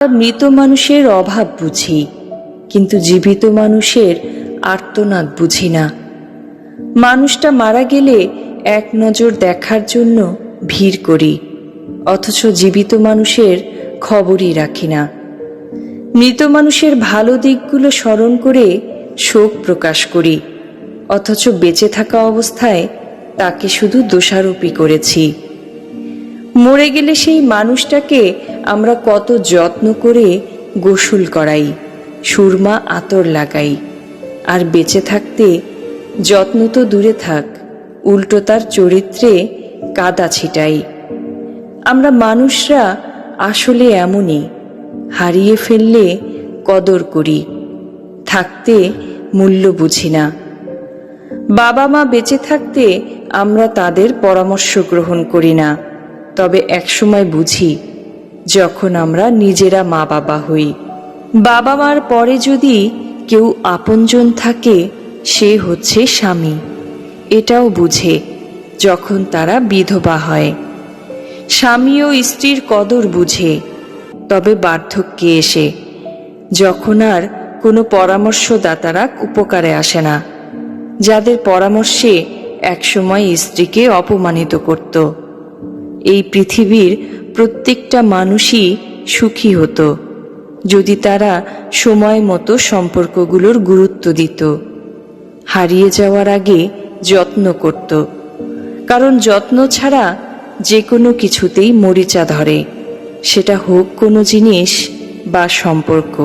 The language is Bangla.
মৃত মানুষের অভাব বুঝি, কিন্তু জীবিত মানুষের আর্তনাদ বুঝি না। মানুষটা মারা গেলে এক নজর দেখার জন্য ভিড় করি, অথচ জীবিত মানুষের খবরই রাখি না। মৃত মানুষের ভালো দিকগুলো স্মরণ করে শোক প্রকাশ করি, অথচ বেঁচে থাকা অবস্থায় তাকে শুধু দোষারোপই করেছি। মরে গেলে সেই মানুষটাকে আমরা কত যত্ন করে গোসল করাই, সুরমা আতর লাগাই, আর বেঁচে থাকতে যত্ন তো দূরে থাক, উল্টো তার চরিত্রে কাদা ছিটাই। আমরা মানুষরা আসলে এমনই, হারিয়ে ফেললে কদর করি, থাকতে মূল্য বুঝি না। বাবা মা বেঁচে থাকতে আমরা তাদের পরামর্শ গ্রহণ করি না, তবে একসময় বুঝি যখন আমরা নিজেরা মা বাবা হই। বাবা মার পরে যদি কেউ আপনজন থাকে, সে হচ্ছে স্বামী। এটাও বুঝে যখন তারা বিধবা হয়। স্বামী ও স্ত্রীর কদর বুঝে, তবে বার্ধক্যে এসে, যখন আর কোনো পরামর্শদাতারা উপকারে আসে না, যাদের পরামর্শে একসময় স্ত্রীকে অপমানিত করত। এই পৃথিবীর প্রত্যেকটা মানুষই সুখী হতো যদি তারা সময় মতো সম্পর্কগুলোর গুরুত্ব দিত, হারিয়ে যাওয়ার আগে যত্ন করত। কারণ যত্ন ছাড়া যে কোনো কিছুতেই মরিচা ধরে, সেটা হোক কোনো জিনিস বা সম্পর্ক।